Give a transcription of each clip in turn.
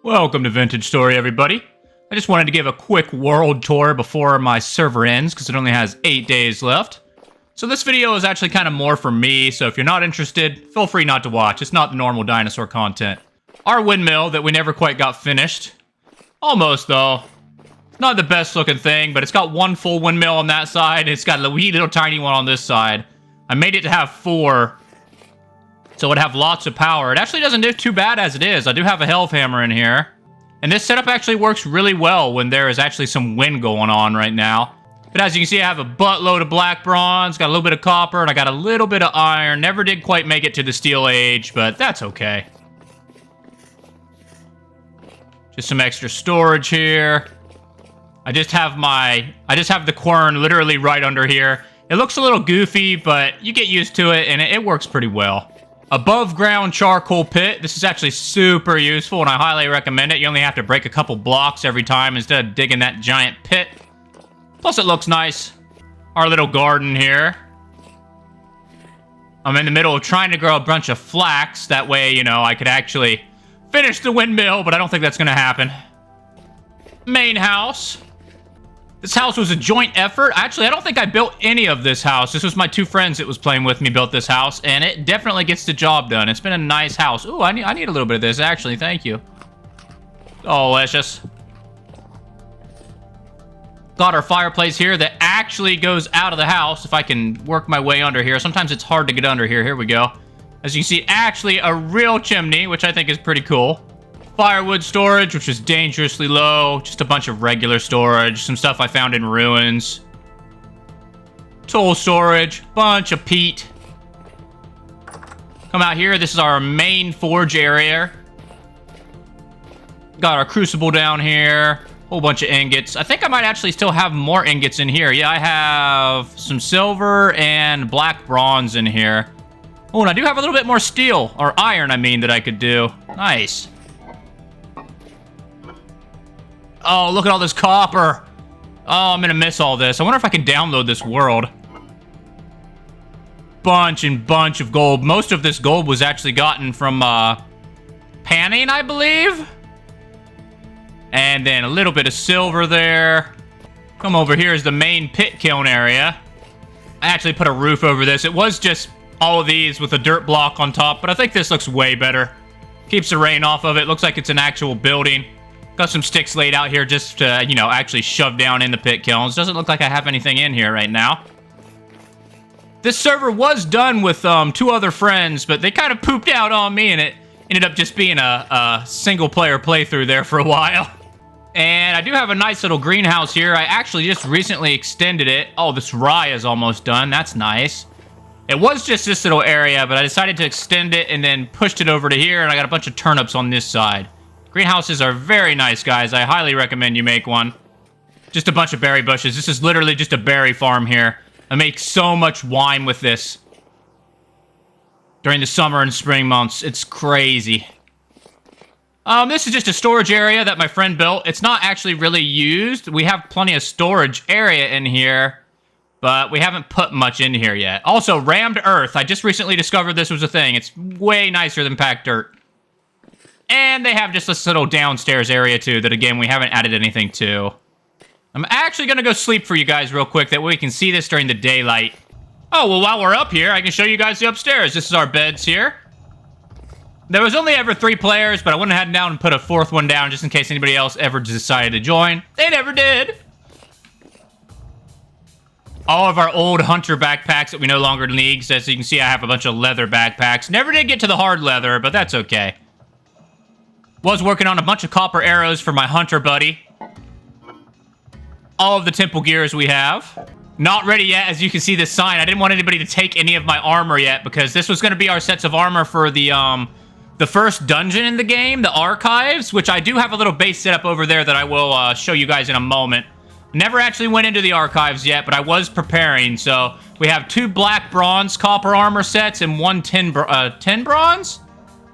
Welcome to Vintage Story, everybody. I just wanted to give a quick world tour before my server ends, because it only has 8 days left. So this video is actually kind of more for me, so if you're not interested, feel free not to watch. It's not the normal dinosaur content. Our windmill that we never quite got finished. Almost, though. Not the best looking thing, but it's got one full windmill on that side. It's got a wee little tiny one on this side. I made it to have 4. So it would have lots of power. It actually doesn't do too bad as it is. I do have a health hammer in here. And this setup actually works really well when there is actually some wind going on right now. But as you can see, I have a buttload of black bronze, got a little bit of copper, and I got a little bit of iron. Never did quite make it to the steel age, but that's okay. Just some extra storage here. I just have the quern literally right under here. It looks a little goofy, but you get used to it, and it works pretty well. Above ground charcoal pit. This is actually super useful, and I highly recommend it. You only have to break a couple blocks every time instead of digging that giant pit. Plus, it looks nice. Our little garden here. I'm in the middle of trying to grow a bunch of flax. That way, you know, I could actually finish the windmill, but I don't think that's going to happen. Main house. This house was a joint effort. Actually, I don't think I built any of this house. This was my 2 friends that was playing with me built this house, and it definitely gets the job done. It's been a nice house. Ooh, I need a little bit of this, actually. Thank you. Delicious. Got our fireplace here that actually goes out of the house if I can work my way under here. Sometimes it's hard to get under here. Here we go. As you can see, actually a real chimney, which I think is pretty cool. Firewood storage, which is dangerously low. Just a bunch of regular storage. Some stuff I found in ruins. Tool storage. Bunch of peat. Come out here. This is our main forge area. Got our crucible down here. Whole bunch of ingots. I think I might actually still have more ingots in here. Yeah, I have some silver and black bronze in here. Oh, and I do have a little bit more steel. Or iron, I mean, that I could do. Nice. Oh, look at all this copper. Oh, I'm gonna miss all this. I wonder if I can download this world. Bunch of gold. Most of this gold was actually gotten from panning, I believe. And then a little bit of silver there. Come over here is the main pit kiln area. I actually put a roof over this. It was just all of these with a dirt block on top, but I think this looks way better. Keeps the rain off of it. Looks like it's an actual building. Got some sticks laid out here just to, you know, actually shove down in the pit kilns. Doesn't look like I have anything in here right now. This server was done with 2 other friends, but they kind of pooped out on me, and it ended up just being a single-player playthrough there for a while. And I do have a nice little greenhouse here. I actually just recently extended it. Oh, this rye is almost done. That's nice. It was just this little area, but I decided to extend it and then pushed it over to here, and I got a bunch of turnips on this side. Greenhouses are very nice, guys. I highly recommend you make one. Just a bunch of berry bushes. This is literally just a berry farm here. I make so much wine with this. During the summer and spring months. It's crazy. This is just a storage area that my friend built. It's not actually really used. We have plenty of storage area in here, but we haven't put much in here yet. Also, rammed earth. I just recently discovered this was a thing. It's way nicer than packed dirt. And they have just this little downstairs area, too, that, again, we haven't added anything to. I'm actually going to go sleep for you guys real quick. That way we can see this during the daylight. Oh, well, while we're up here, I can show you guys the upstairs. This is our beds here. There was only ever 3 players, but I went ahead down and put a 4th one down just in case anybody else ever decided to join. They never did. All of our old hunter backpacks that we no longer need. So as you can see, I have a bunch of leather backpacks. Never did get to the hard leather, but that's okay. Was working on a bunch of copper arrows for my hunter buddy. All of the temple gears we have. Not ready yet, as you can see this sign. I didn't want anybody to take any of my armor yet, because this was going to be our sets of armor for the first dungeon in the game, the archives, which I do have a little base set up over there that I will show you guys in a moment. Never actually went into the archives yet, but I was preparing. So we have 2 black bronze copper armor sets and 1 tin bronze?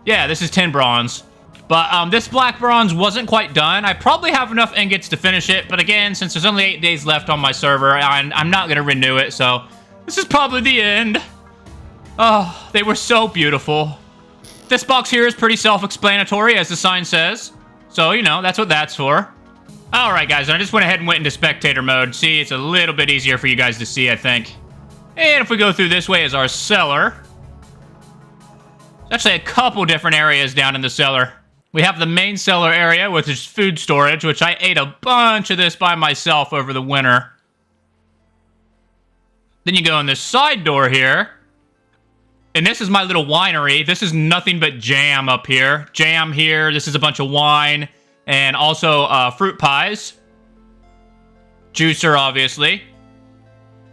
Yeah, this is 10 bronze. But this black bronze wasn't quite done. I probably have enough ingots to finish it. But again, since there's only 8 days left on my server, I'm not going to renew it. So this is probably the end. Oh, they were so beautiful. This box here is pretty self-explanatory, as the sign says. So, you know, that's what that's for. Alright, guys, I just went ahead and went into spectator mode. See, it's a little bit easier for you guys to see, I think. And if we go through this way is our cellar. There's actually a couple different areas down in the cellar. We have the main cellar area, which is food storage, which I ate a bunch of this by myself over the winter. Then you go in this side door here. And this is my little winery. This is nothing but jam up here. Jam here. This is a bunch of wine. And also fruit pies. Juicer, obviously.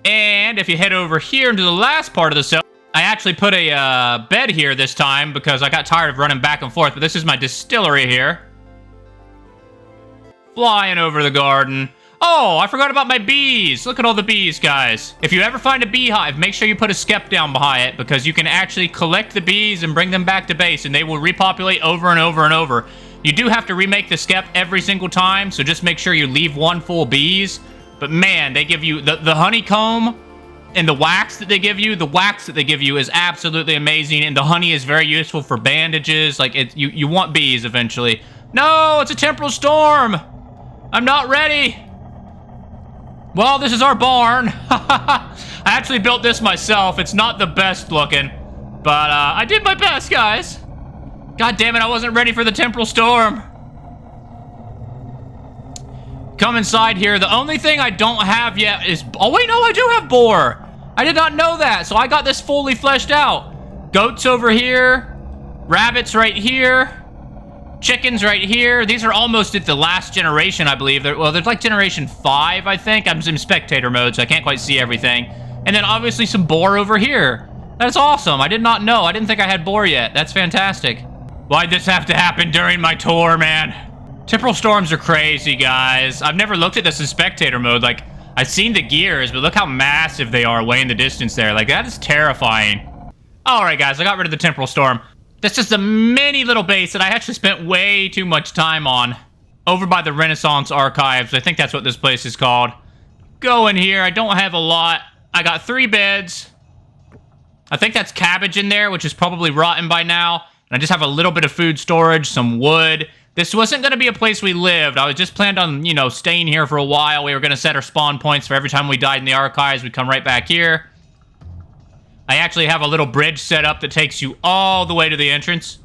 And if you head over here into the last part of the cell, I actually put a bed here this time because I got tired of running back and forth. But this is my distillery here. Flying over the garden. Oh, I forgot about my bees. Look at all the bees, guys. If you ever find a beehive, make sure you put a skep down behind it because you can actually collect the bees and bring them back to base and they will repopulate over and over and over. You do have to remake the skep every single time, so just make sure you leave one full bees. But man, they give you the honeycomb and the wax that they give you. The wax that they give you is absolutely amazing, and the honey is very useful for bandages. Like, you want bees eventually. No, it's a temporal storm. I'm not ready. Well, this is our barn. I actually built this myself. It's not the best looking, but I did my best, guys. God damn it, I wasn't ready for the temporal storm. Come inside here. The only thing I don't have yet is... Oh, wait, no, I do have boar. I did not know that, so I got this fully fleshed out. Goats over here. Rabbits right here. Chickens right here. These are almost at the last generation, I believe. Well, there's like generation 5, I think. I'm in spectator mode, so I can't quite see everything. And then obviously some boar over here. That's awesome. I did not know. I didn't think I had boar yet. That's fantastic. Why'd this have to happen during my tour, man? Temporal storms are crazy, guys. I've never looked at this in spectator mode. Like, I've seen the gears, but look how massive they are way in the distance there. Like, that is terrifying. All right, guys, I got rid of the temporal storm. That's just a mini little base that I actually spent way too much time on. Over by the Renaissance Archives. I think that's what this place is called. Go in here. I don't have a lot. I got 3 beds. I think that's cabbage in there, which is probably rotten by now. And I just have a little bit of food storage, some wood. This wasn't going to be a place we lived. I was just planned on, you know, staying here for a while. We were going to set our spawn points for every time we died in the archives. We'd come right back here. I actually have a little bridge set up that takes you all the way to the entrance.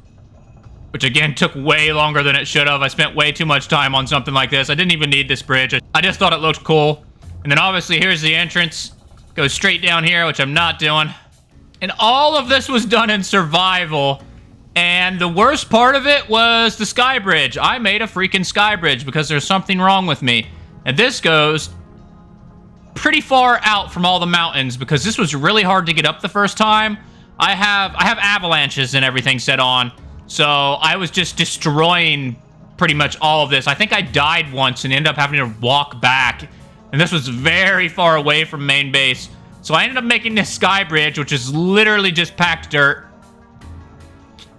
Which, again, took way longer than it should have. I spent way too much time on something like this. I didn't even need this bridge. I just thought it looked cool. And then, obviously, here's the entrance. Goes straight down here, which I'm not doing. And all of this was done in survival. And the worst part of it was the sky bridge. I made a freaking sky bridge because there's something wrong with me. And this goes pretty far out from all the mountains because this was really hard to get up the first time. I have avalanches and everything set on. So I was just destroying pretty much all of this. I think I died once and ended up having to walk back. And this was very far away from main base. So I ended up making this sky bridge, which is literally just packed dirt.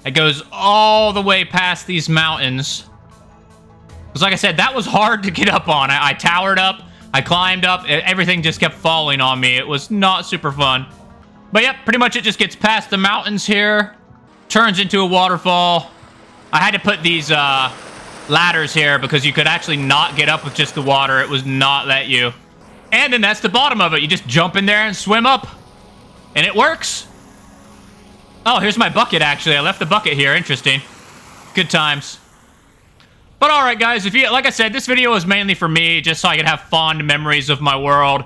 It goes all the way past these mountains. Because like I said, that was hard to get up on. I towered up, I climbed up, everything just kept falling on me. It was not super fun. But yep, pretty much it just gets past the mountains here. Turns into a waterfall. I had to put these ladders here because you could actually not get up with just the water. It was not let you. And then that's the bottom of it. You just jump in there and swim up. And it works. Oh, here's my bucket, actually. I left the bucket here. Interesting. Good times. But alright, guys. If you, like I said, this video is mainly for me, just so I can have fond memories of my world.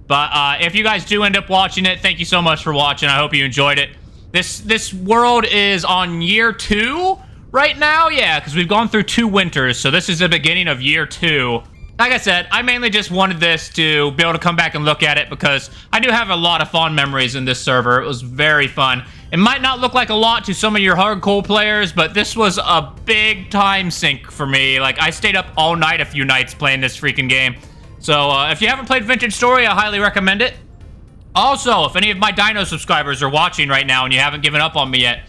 But if you guys do end up watching it, thank you so much for watching. I hope you enjoyed it. This world is on year 2 right now. Yeah, because we've gone through 2 winters. So this is the beginning of year 2. Like I said, I mainly just wanted this to be able to come back and look at it because I do have a lot of fond memories in this server. It was very fun. It might not look like a lot to some of your hardcore players, but this was a big time sink for me. Like, I stayed up all night a few nights playing this freaking game. So, if you haven't played Vintage Story, I highly recommend it. Also, if any of my Dino subscribers are watching right now and you haven't given up on me yet,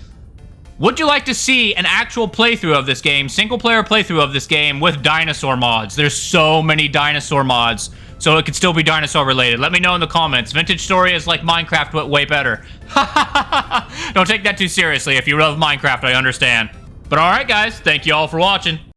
would you like to see an actual playthrough of this game, single-player playthrough of this game with dinosaur mods? There's so many dinosaur mods, so it could still be dinosaur-related. Let me know in the comments. Vintage Story is like Minecraft, but way better. Don't take that too seriously. If you love Minecraft, I understand. But alright, guys, thank you all for watching.